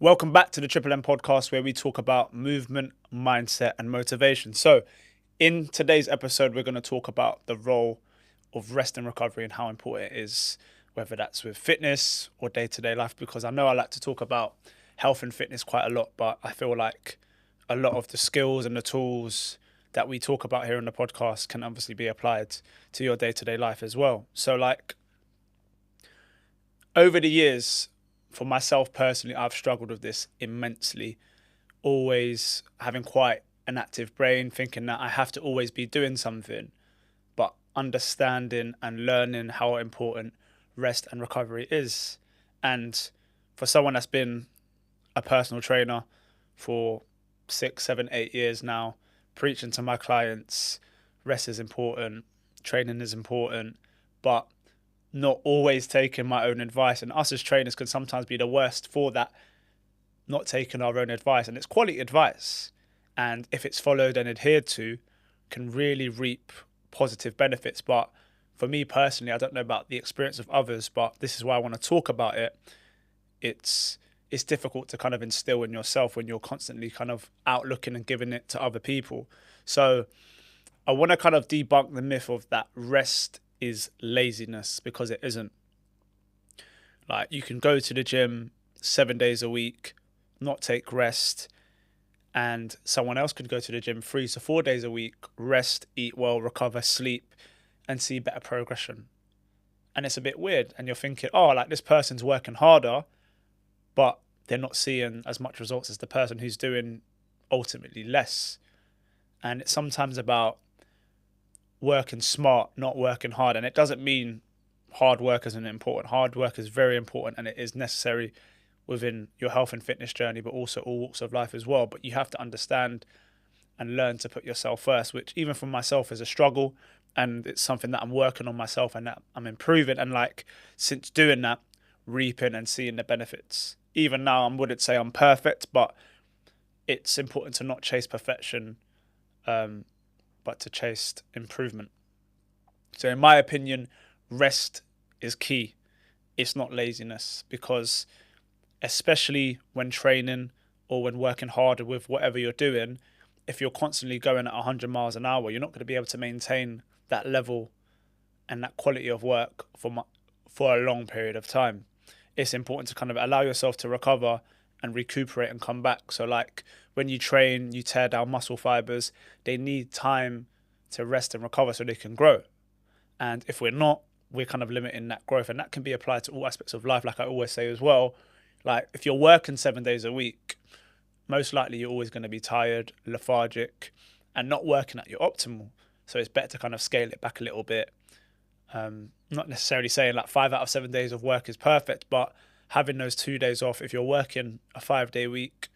Welcome back to the Triple M podcast where we talk about movement, mindset, and motivation. So, in today's episode, we're going to talk about the role of rest and recovery and how important it is, whether that's with fitness or day to day life. Because I know I like to talk about health and fitness quite a lot, but I feel like a lot of the skills and the tools that we talk about here on the podcast can obviously be applied to your day to day life as well. So, over the years, for myself personally, I've struggled with this immensely. Always having quite an active brain, thinking that I have to always be doing something, but understanding and learning how important rest and recovery is. And for someone that's been a personal trainer for 6, 7, 8 years now, preaching to my clients, rest is important, training is important, but not always taking my own advice. And us as trainers can sometimes be the worst for that, not taking our own advice. And it's quality advice. And if it's followed and adhered to, can really reap positive benefits. But for me personally, I don't know about the experience of others, but this is why I want to talk about it. It's difficult to kind of instill in yourself when you're constantly kind of out looking and giving it to other people. So I want to kind of debunk the myth of that rest is laziness, because it isn't. Like, you can go to the gym 7 days a week, not take rest, and someone else could go to the gym 3 to 4 days a week, rest, eat well, recover, sleep, and see better progression. And it's a bit weird. And you're thinking, oh, like, this person's working harder, but they're not seeing as much results as the person who's doing ultimately less. And it's sometimes about working smart, not working hard. And it doesn't mean hard work isn't important. Hard work is very important and it is necessary within your health and fitness journey, but also all walks of life as well. But you have to understand and learn to put yourself first, which even for myself is a struggle. And it's something that I'm working on myself and that I'm improving. And like, since doing that, reaping and seeing the benefits. Even now, I wouldn't say I'm perfect, but it's important to not chase perfection, but to chase improvement. So in my opinion, rest is key. It's not laziness, because especially when training or when working harder with whatever you're doing, if you're constantly going at 100 miles an hour, you're not going to be able to maintain that level and that quality of work for a long period of time. It's important to kind of allow yourself to recover and recuperate and come back. So like, when you train, you tear down muscle fibers, they need time to rest and recover so they can grow. And if we're not, we're kind of limiting that growth. And that can be applied to all aspects of life. Like I always say as well, like, if you're working 7 days a week, most likely you're always going to be tired, lethargic, and not working at your optimal. So it's better to kind of scale it back a little bit. Not necessarily saying like 5 out of 7 days of work is perfect, but having those 2 days off, if you're working a 5 day week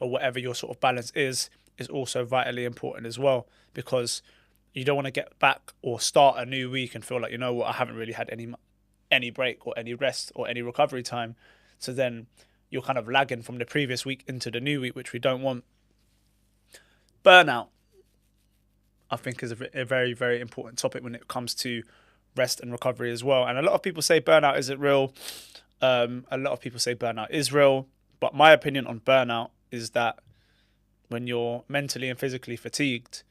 or whatever your sort of balance is also vitally important as well, because you don't want to get back or start a new week and feel like, you know what, I haven't really had any break or any rest or any recovery time. So then you're kind of lagging from the previous week into the new week, which we don't want. Burnout, I think, is a very, very important topic when it comes to rest and recovery as well. And a lot of people say burnout isn't real. A lot of people say burnout is real. But my opinion on burnout is that when you're mentally and physically fatigued,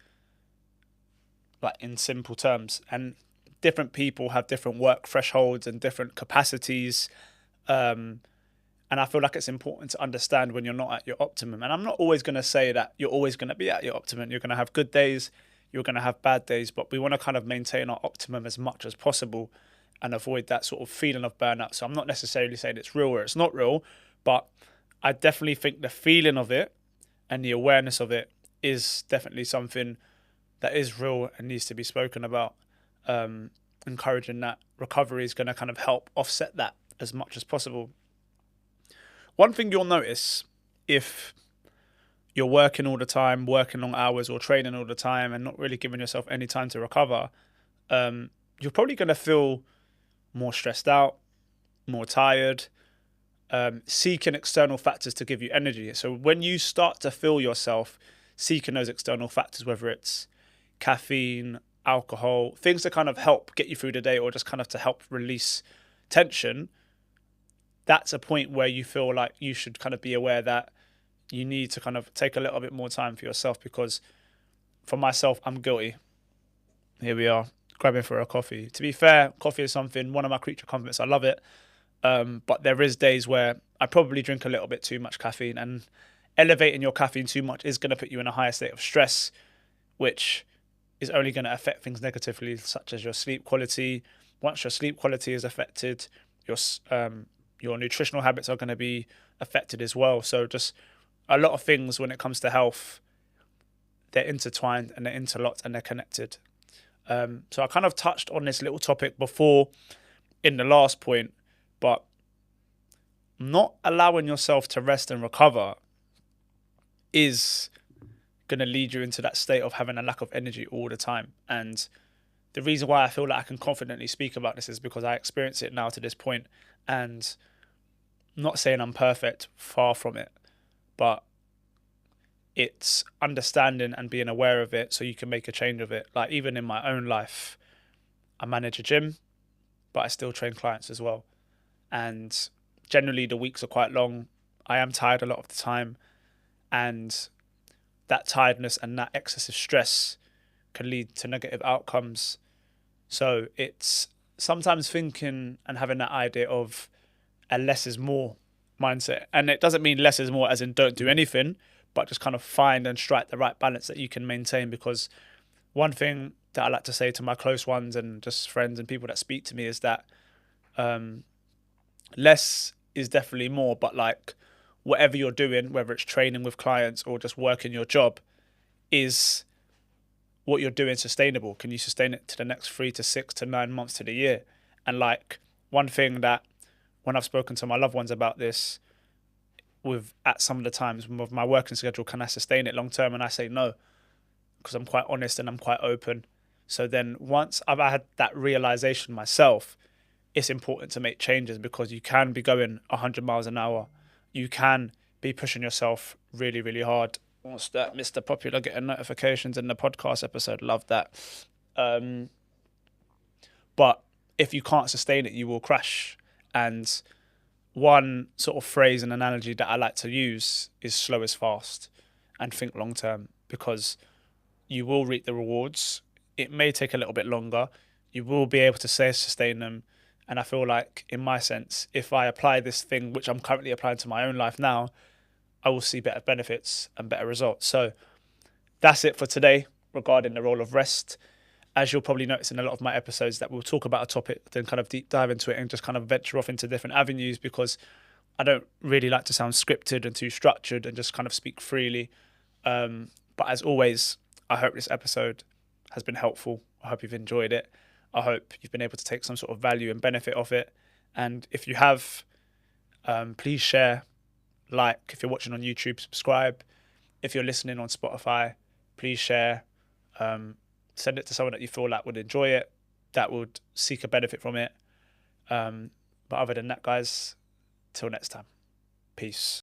like in simple terms, and different people have different work thresholds and different capacities. And I feel like it's important to understand when you're not at your optimum. And I'm not always going to say that you're always going to be at your optimum. You're going to have good days, you're going to have bad days, but we want to kind of maintain our optimum as much as possible and avoid that sort of feeling of burnout. So I'm not necessarily saying it's real or it's not real, but I definitely think the feeling of it and the awareness of it is definitely something that is real and needs to be spoken about. Encouraging that recovery is going to kind of help offset that as much as possible. One thing you'll notice, if you're working all the time, working long hours or training all the time and not really giving yourself any time to recover, you're probably going to feel more stressed out, more tired, seeking external factors to give you energy. So when you start to feel yourself seeking those external factors, whether it's caffeine, alcohol, things to kind of help get you through the day or just kind of to help release tension, that's a point where you feel like you should kind of be aware that you need to kind of take a little bit more time for yourself. Because for myself, I'm guilty. Here we are, grabbing for a coffee. To be fair, coffee is one of my creature comforts. I love it. But there is days where I probably drink a little bit too much caffeine, and elevating your caffeine too much is going to put you in a higher state of stress, which is only going to affect things negatively, such as your sleep quality. Once your sleep quality is affected, your nutritional habits are going to be affected as well. So just a lot of things when it comes to health, they're intertwined and they're interlocked and they're connected. So I kind of touched on this little topic before in the last point, but not allowing yourself to rest and recover is going to lead you into that state of having a lack of energy all the time. And the reason why I feel like I can confidently speak about this is because I experience it now to this point. And I'm not saying I'm perfect, far from it, but it's understanding and being aware of it so you can make a change of it. Like even in my own life, I manage a gym, but I still train clients as well. And generally the weeks are quite long. I am tired a lot of the time, and that tiredness and that excessive stress can lead to negative outcomes. So it's sometimes thinking and having that idea of a less is more mindset. And it doesn't mean less is more as in don't do anything, but just kind of find and strike the right balance that you can maintain. Because one thing that I like to say to my close ones and just friends and people that speak to me is that less is definitely more, but like whatever you're doing, whether it's training with clients or just working your job, is what you're doing sustainable? Can you sustain it to the next 3 to 6 to 9 months to the year? And like one thing that when I've spoken to my loved ones about this, with at some of the times with my working schedule, can I sustain it long term? And I say no, because I'm quite honest and I'm quite open. So then once I've had that realization myself, it's important to make changes, because you can be going 100 miles an hour. You can be pushing yourself really, really hard. What's that, Mr. Popular getting notifications in the podcast episode? Love that. But if you can't sustain it, you will crash. And one sort of phrase and analogy that I like to use is slow is fast and think long term, because you will reap the rewards. It may take a little bit longer. You will be able to sustain them. And I feel like, in my sense, if I apply this thing, which I'm currently applying to my own life now, I will see better benefits and better results. So that's it for today regarding the role of rest. As you'll probably notice in a lot of my episodes, that we'll talk about a topic, then kind of deep dive into it and just kind of venture off into different avenues, because I don't really like to sound scripted and too structured and just kind of speak freely. But as always, I hope this episode has been helpful. I hope you've enjoyed it. I hope you've been able to take some sort of value and benefit of it. And if you have, please share, like, if you're watching on YouTube, subscribe. If you're listening on Spotify, please share. Send it to someone that you feel like would enjoy it, that would seek a benefit from it. But other than that, guys, till next time, peace.